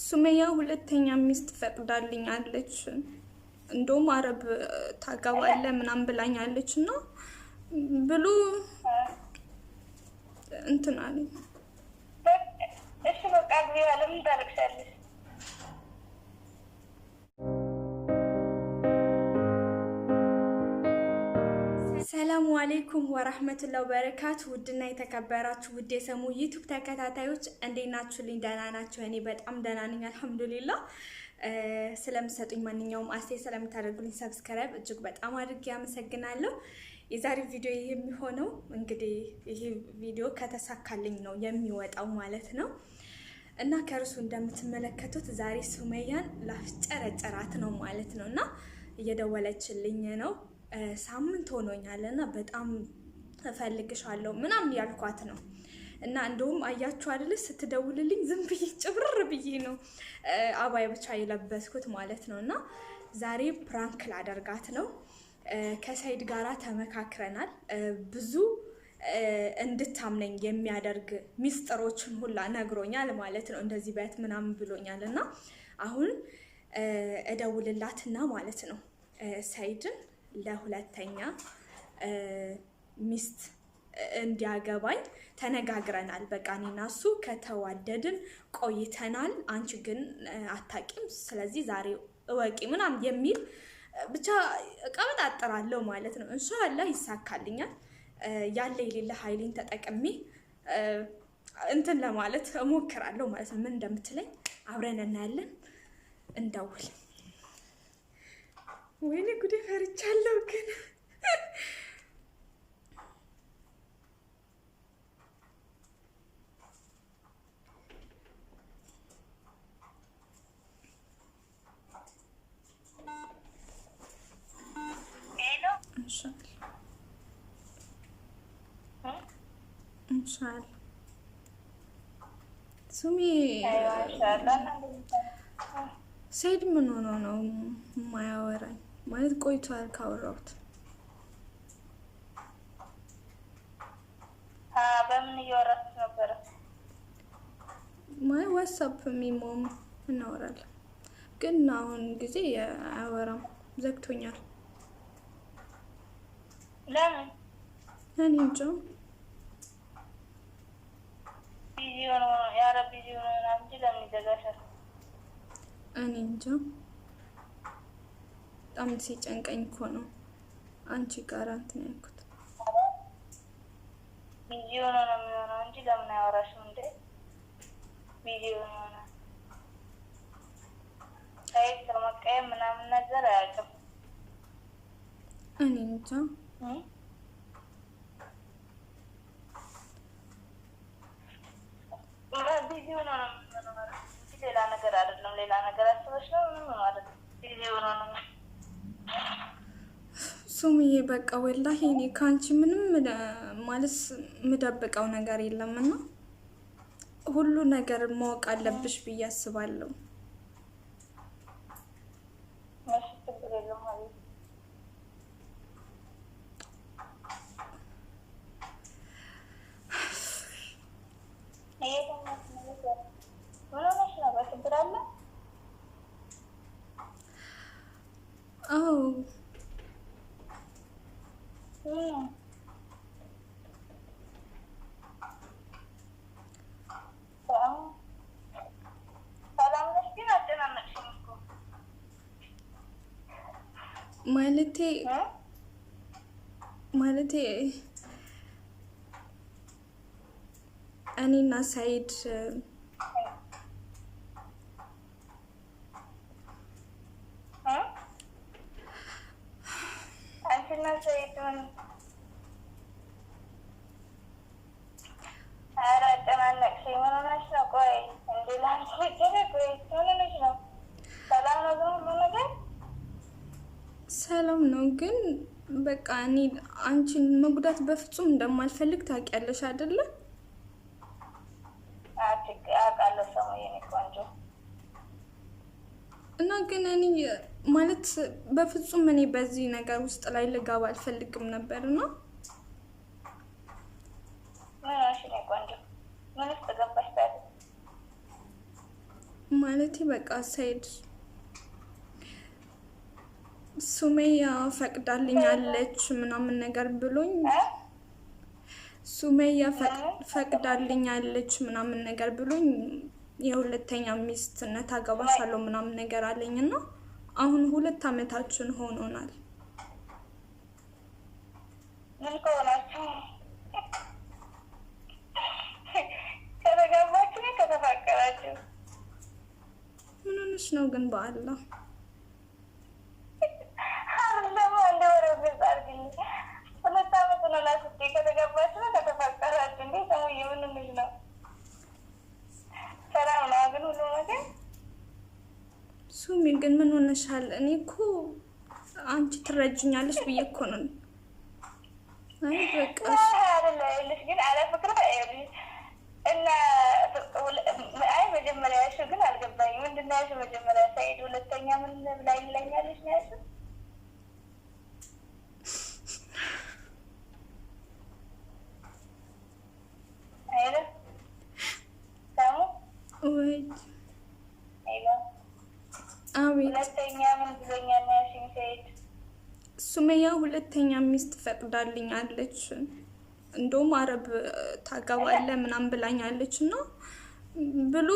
ሱመያ ሁለተኛ ሚስት ፈቅዳልኛለች። እንደውም አረብ ታገባለ ምናምን ብላኛለች እና ብሉ እንትን አለኝ። እሺ በቃ ግቢ ያለም ታረክሻለሽ። ሰላሙ አለይኩም ወራህመቱላሂ ወበረካቱ። ውድና የተከበራችሁ ውድ የሰሙ ዩቲዩብ ተከታታዮች እንዴት ናችሁልኝ? ደህና ናችሁ? እኔ በጣም ደህና ነኝ አልሐምዱሊላህ። ስለምሰጡኝ ማንኛውም አስተያየት ስለምታደርጉልኝ ሰብስክራይብ እጅግ በጣም አድርጌ አመሰግናለሁ። የዛሬው ቪዲዮ የሚሆነው እንግዲህ ይሄ ቪዲዮ ከተሳካልኝ ነው የሚወጣው ማለት ነው እና ከርሱ እንደምትመለከቱት ዛሬ ሱመያን ላስጨረጨራት ነው ማለት ነው እና እየደወለችልኝ ነው። ሳምንት ሆኖኛል እና በጣም እፈልግሻለሁ ምናምን ያልኳት ነው እና እንደውም አያችሁ አይደል ስትደውልልኝ ዝም ብዬ ጭብርር ብዬ ነው አባይ ብቻ የለበስኩት ማለት ነው እና ዛሬ ፕራንክ ላደርጋት ነው። ከሰይድ ጋራ ተመካክረናል። ብዙ እንድታምነኝ የሚያደርግ ሚስጥሮችን ሁላ ነግሮኛል ማለት ነው። እንደዚህ በት ምናምን ብሎኛል እና አሁን እደውልላትና ማለት ነው ሰይድን ለሁለተኛ ሚስት እንዲያገባኝ ተነጋግረናል። በቃ እኔና እሱ ከተዋደድን ቆይተናል። አንቺ ግን አታቂም፣ ስለዚህ ዛሬ እወቂ ምናምን የሚል ብቻ እቀበጣጥራለሁ ማለት ነው። ኢንሻአላህ ይሳካልኛል። ያለ የሌለ ኃይሌን ተጠቅሜ እንትን ለማለት እሞክራለሁ ማለት ነው። ምን እንደምትለኝ አብረን እናያለን። እንደውል ወይኔ ጉዴ ፈርቻለሁ ግን ኢንሻአላህ ሱሚ ሰይድ ምን ሆኖ ነው የማያወራኝ? ማለት ቆይቷል ካወራሁት። በምን እያወራችሁ ነበረ? ማለት ዋትስአፕ ሚሞም እናወራለን፣ ግን አሁን ጊዜ አያወራም፣ ዘግቶኛል። ለምን? እኔ እንጃ ቢዚ ሆኖ ያረብ ቢዚ ሆኖ ምናምን እንጂ ለምን ይዘጋሻል? እኔ እንጃ በጣም ሲጨንቀኝ እኮ ነው አንቺ ጋር እንትን ያልኩት። ቢዚ ሆኖ ነው የሚሆነው እንጂ ለምን አያወራሽም እንዴ? ቢዚ ሆኖ ነው ሳይት ለመቀየም ምናምን ነገር አያውቅም። እኔ እንጃ ቢዚ ሆኖ ነው የሚሆነው እንጂ ሌላ ነገር አይደለም። ሌላ ነገር አስበሽ ነው ምንም ማለት ቢዚ ሆኖ ነው። ሱምዬ በቃ ወላሂ እኔ ካንቺ ምንም ማለት ምደብቀው ነገር የለምና ሁሉ ነገር ማወቅ አለብሽ ብዬ አስባለሁ። አዎ ማለቴ እኔና ሰይድ ሰላም ነው፣ ግን በቃ እኔ አንቺን መጉዳት በፍጹም እንደማልፈልግ ታውቂያለሽ አይደለ? እና ግን እኔ ማለት በፍጹም እኔ በዚህ ነገር ውስጥ ላይ ልገባ አልፈልግም ነበርና ማለቴ በቃ ሰይድ ሱመያ ፈቅዳልኛለች ምናምን ነገር ብሎኝ ሱመያ ፈቅዳልኛለች ምናምን ነገር ብሎኝ የሁለተኛ ሚስትነት አገባሻለሁ ምናምን ነገር አለኝና አሁን 2 አመታችን ሆኖናል። ምን ከሆናችሁ ከተጋባችሁ ከተፋቀራችሁ ምን ሆነሽ ነው ግን በአላህ ለማ እንደወረ በዛርግኝ 2 አመት ነው ላስቲ ከተጋባችሁ ከተፋቀራችሁ እንዴ ሰው የምን ነው ሰላም ነው ግን ሁሉ ነገር ሱሚ ግን ምን ሆነሻል? እኔ እኮ አንቺ ትረጅኛለሽ ብዬ እኮ ነው። አይ በቃ አይደለም ግን አለ ፍቅር እና አይ መጀመሪያ እሺ ግን አልገባኝም። ምንድን ነው እሺ መጀመሪያ ሳይድ ሁለተኛ ምን ላይ ይለኛልሽ ነው እሺ አይደል ታሙ ወይ አይደል አቤት ሁለተኛ ምን ብለኛል ነው እሺ ሳይድ ሱመያ ሁለተኛ ሚስት ፈቅዳልኛለች እንደውም አረብ ታገባለ ምናምን ብላኛለችና ብሎ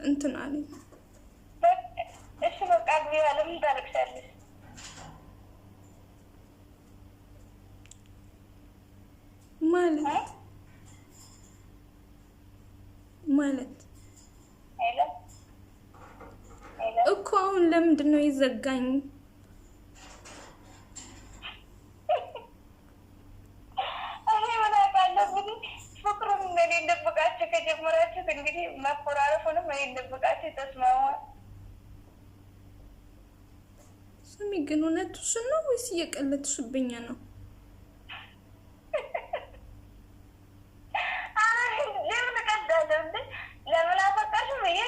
እንትን አለኝ። እሺ በቃ ግቢ አለም ታረክሻለሽ ማለት አይደል እኮ አሁን ለምንድን ነው ይዘጋኝ? ከጀመራችሁ እንግዲህ መቆራረፉንም እኔ እንደበቃችሁ ተስማማ። ሱሚ ግን እውነትሽን ነው ወይስ እየቀለድሽብኝ ነው? ለምን ቀዳለሁ እንዴ? ለምን አፈቀርሽ ብዬ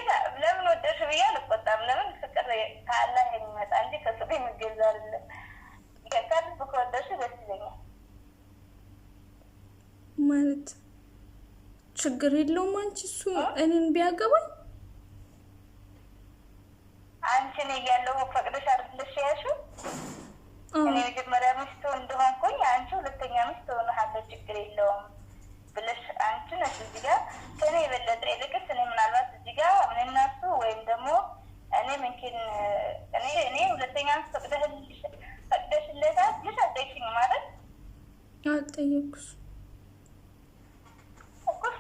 ለምን ወደድሽ ብዬ አልቆጣም። ለምን ፍቅር ከአላህ የሚመጣ እንጂ ከሰው የሚገዛ አይደለም። ከካድ ከወደድሽ ደስ ይለኛል ማለት ችግር የለውም። አንቺ እሱ እኔን ቢያገባኝ አንቺን እያለሁ ፈቅደሽ አይደለሽ ያልሽው? እኔ መጀመሪያ ሚስቱ እንደሆንኩኝ አንቺ ሁለተኛ ሚስት ሆነሃለች ችግር የለውም ብለሽ አንቺ ነሽ እዚህ ጋር ከእኔ የበለጠ ይልቅስ እኔ ምናልባት እዚህ ጋር ምን እናሱ ወይም ደግሞ እኔ ምንኪን እኔ ሁለተኛ ሚስት ፈቅደሽለታል ብለሽ አልጠየቅሽኝም ማለት አልጠየቅኩሽ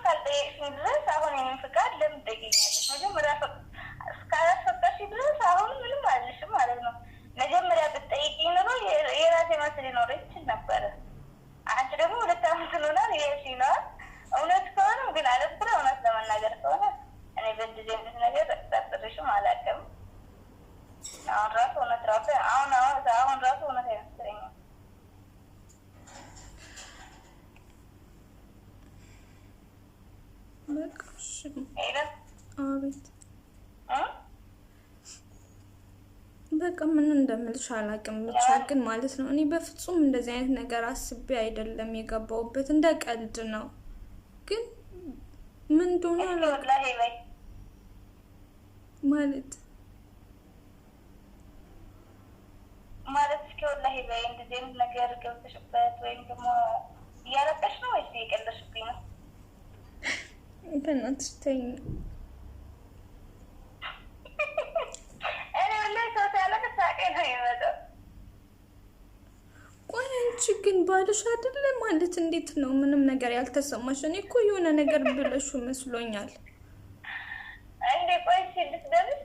ካልጠየቅሽኝ ድረስ አሁን የምን ፍቃድ ለምን ትጠይቂኛለሽ? መጀመሪያ እስካላስፈቀድሽ ድረስ አሁን ምንም አልልሽም ማለት ነው። መጀመሪያ ብትጠይቂኝ ኖሮ የራሴ መልስ ሊኖረኝ ይችል ነበረ። አንቺ ደግሞ 2 አመት ሆኖናል ይሄሽ ይለዋል። እውነት ከሆነ ግን አለፍኩ እውነት ለመናገር ከሆነ እኔ በእንደዚህ አይነት ነገር ጠርጥሬሽም አላውቅም። አሁን ራሱ እውነት ራሱ አሁን ራሱ እውነት አይመስለኝም። አቤት በቃ ምን እንደምልሽ አላውቅም። ብቻ ግን ማለት ነው እኔ በፍጹም እንደዚህ አይነት ነገር አስቤ አይደለም የገባሁበት፣ እንደ ቀልድ ነው። ግን ምን እንደሆነ ማለት እስኪ ወላሂ በይ እንደዚህ አይነት ነገር ገብተሽበት ወይም ደግሞ እያለቀሽ ነው ወይስ እየቀለድሽብኝ ነው? በእናትሽ ተይኝ። እኔ ወላሂ ሰው ሲያለቅስ ሳቄ ነው የሚመጣው። ቆይ አንቺ ግን ባልሽ አይደለ ማለት እንዴት ነው ምንም ነገር ያልተሰማሽ? እኔ እኮ የሆነ ነገር ብለሽ መስሎኛል። እንዴ ቆይ ልትደርስ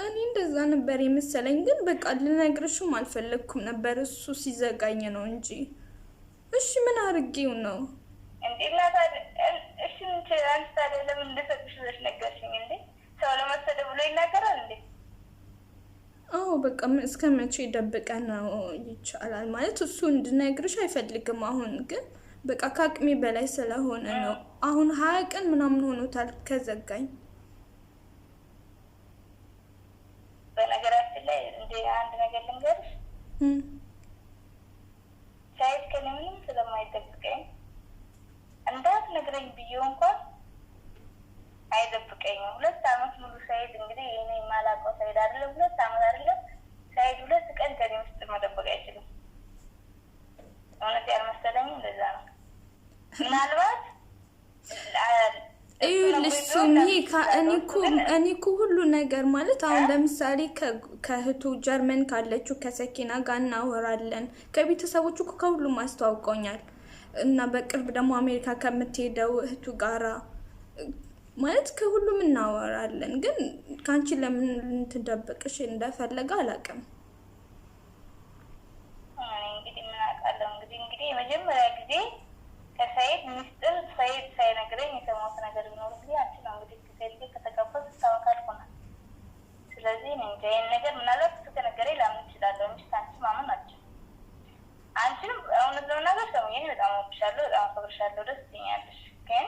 እኔ እንደዛ ነበር የመሰለኝ፣ ግን በቃ ልነግርሽም አልፈለኩም ነበር እሱ ሲዘጋኝ ነው እንጂ። እሺ ምን አድርጌው ነው እንዴ? እናታ እሺ አንቺ ታዲያ ለምን እንደሰጥሽ ብለሽ ነገርሽኝ እንዴ? ሰው ለመሰደብ ብሎ ይናገራል እንዴ? አዎ በቃ እስከ መቼ ደብቀን ነው ይቻላል ማለት እሱ እንድነግርሽ አይፈልግም። አሁን ግን በቃ ከአቅሜ በላይ ስለሆነ ነው። አሁን 20 ቀን ምናምን ሆኖታል ከዘጋኝ። በነገራችን ላይ እንደ አንድ ነገር ልንገርሽ፣ ሳይድ ከኔ ምንም ስለማይጠብቀኝ እንዳትነግረኝ ብዬው እንኳን አይደብቀኝም። 2 ዓመት ሙሉ ሰይድ እንግዲህ እኔ የማላውቀው ሰይድ አይደለም። 2 ዓመት አይደለም ሰይድ 2 ቀን ከኔ ውስጥ መደበቅ አይችልም። እውነት ያልመሰለኝ እንደዛ ነው። ምናልባት ይኸውልሽ ሱሚ እኔ እኮ ሁሉ ነገር ማለት አሁን ለምሳሌ ከእህቱ ጀርመን ካለችው ከሰኪና ጋር እናወራለን። ከቤተሰቦቹ እኮ ከሁሉም አስተዋውቀውኛል። እና በቅርብ ደግሞ አሜሪካ ከምትሄደው እህቱ ጋራ ማለት ከሁሉም እናወራለን። ግን ካንቺ ለምን ልትደብቅሽ እንደፈለገ አላውቅም። እንግዲህ ምን አውቃለሁ። እንግዲህ የመጀመሪያ ጊዜ ከሰይድ ሚስጥር ሰይድ ሳይነግረኝ የሰማሁት ነገር ቢኖር እንግዲህ አንቺ ነው። እንግዲህ ከሰይድ ከተቀበል ስታወቃል ሆናል። ስለዚህ እንጃ ይሄን ነገር ምናልባት እሱ ከነገረኝ ላምን እችላለሁ እንጂ ከአንቺ ማመን አልችልም። አንቺንም እውነት ለመናገር ሰሙኝ በጣም ወድሻለሁ፣ በጣም አከብርሻለሁ፣ ደስ ትኛለሽ። ግን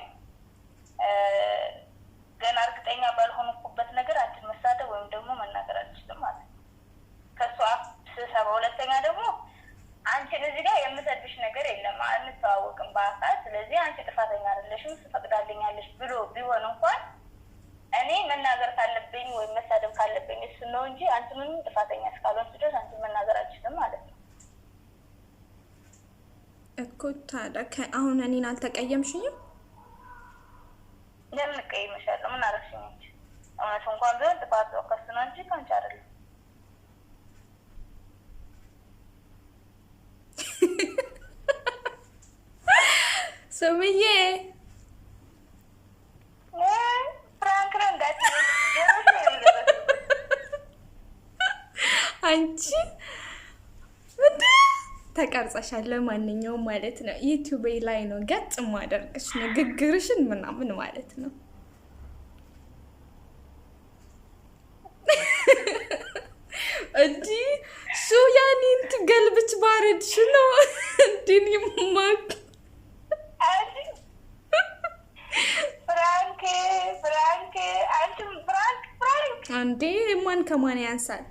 ገና እርግጠኛ ባልሆንኩበት ነገር አንቺን መሳደብ ወይም ደግሞ መናገር አልችልም ማለት ነው ከእሱ አፍ ስሰባ። ሁለተኛ ደግሞ አንቺን እዚህ ጋር የምሰድብሽ ነገር የለም፣ አንተዋወቅም በአካል። ስለዚህ አንቺ ጥፋተኛ አይደለሽም ትፈቅዳልኛለሽ ብሎ ቢሆን እንኳን እኔ መናገር ካለብኝ ወይም መሳደብ ካለብኝ እሱ ነው እንጂ አንቺ ምንም ጥፋተኛ እስካልሆንሽ ድረስ አንቺን መናገር አልችልም ማለት ነው እኮ። ታዲያ አሁን እኔን አልተቀየምሽኝም? ለምን እቀይምሻለሁ? ምን አደረግሽኝ እንጂ እውነት እንኳን ቢሆን ጥፋት ከሱ ነው እንጂ ከአንቺ አይደለም። ሱምዬ ፍራንክ ነው እንዳትዪ አንቺ ተቀርጸሻል። ለማንኛውም ማለት ነው ዩቲዩብ ላይ ነው ገጽ ማደርግሽ ንግግርሽን ምናምን ማለት ነው። እንዲ ሱ ያኔ እንትን ገልብች ባረድሽ ነው እንዲን ይማክ አንዴ ማን ከማን ያንሳል?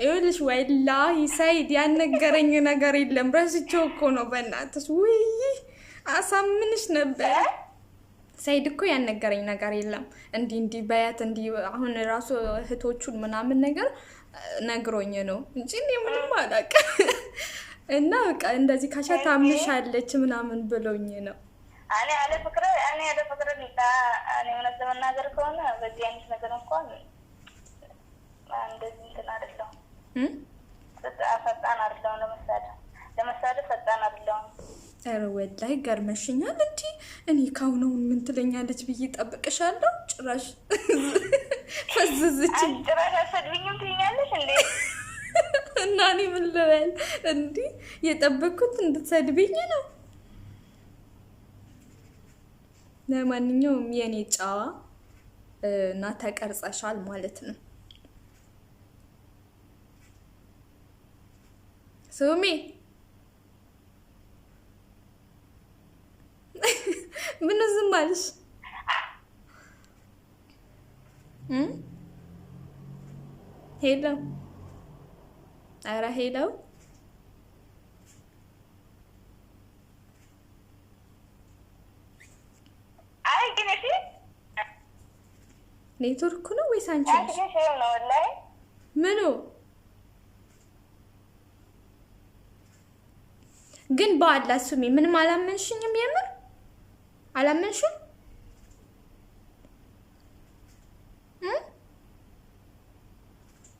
ይኸውልሽ ወላሂ ሰይድ ያነገረኝ ነገር የለም። ረስቼው እኮ ነው በእናትሽ። ውይ አሳምንሽ ነበር። ሰይድ እኮ ያነገረኝ ነገር የለም። እንዲህ በያት እንዲህ አሁን ራሱ እህቶቹን ምናምን ነገር ነግሮኝ ነው እንጂ እኔ ምንም አላውቅም። እና በቃ እንደዚህ ካሻታምሻለች ምናምን ብሎኝ ነው። እኔ ያለ ፍቅር እኔ እውነት ለመናገር ከሆነ በዚህ አይነት ነገር እንኳን እንደዚህ እንትን አይደለሁም። ፈጣን አይደለሁም ለመሳደብ ፈጣን አይደለሁም። ኧረ ወላሂ ገርመሽኛል። እንዲ እኔ ካሁነው ምን ትለኛለች ብዬ ጠብቅሻለሁ። ጭራሽ ፈዝዝች ጭራሽ አሰድብኝም ትይኛለሽ እንዴ? እና እኔ ምን ልበል? እንዲ የጠበቅኩት እንድትሰድብኝ ነው። ለማንኛውም የኔ ጫዋ እና ተቀርጸሻል ማለት ነው። ሱሚ ምን ዝም አልሽ? ሄሎ ኧረ ሄሎ ኔትወርክ ነው ወይስ አንቺ ነሽ? ምኑ ግን በአላ ሱሚ ምንም አላመንሽኝም? የምር አላመንሽም?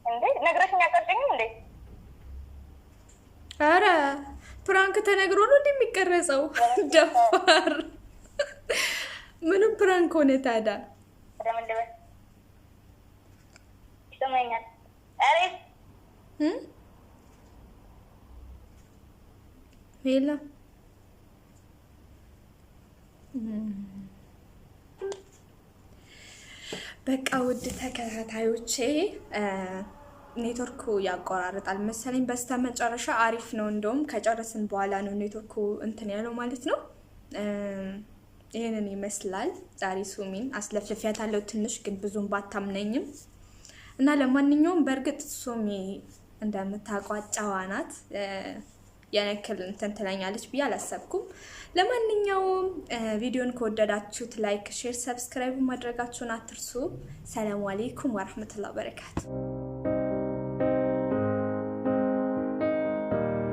እንዴ ነግረሽኝ አቀርጭኝም እንዴ? ኧረ ፕራንክ ተነግሮ ነው እንደሚቀረጸው። ደፋር ምንም ፕራንክ ሆነ ታዲያ? ይሰማኛል። አሪፍ ሄላ በቃ ውድ ተከታታዮቼ ኔትወርኩ ያቆራርጣል መሰለኝ። በስተመጨረሻ አሪፍ ነው። እንደውም ከጨረስን በኋላ ነው ኔትወርኩ እንትን ያለው ማለት ነው። ይሄንን ይመስላል። ዛሬ ሱሚን አስለፍልፊያታለሁ ትንሽ ግን ብዙም ባታምነኝም እና ለማንኛውም በእርግጥ ሱሚ እንደምታውቋት ጨዋ ናት። ያነከል እንትን ትላኛለች ብዬ አላሰብኩም ለማንኛውም ቪዲዮን ከወደዳችሁት ላይክ ሼር ሰብስክራይብ ማድረጋችሁን አትርሱ ሰላም አለይኩም ወራህመቱላሂ ወበረካቱ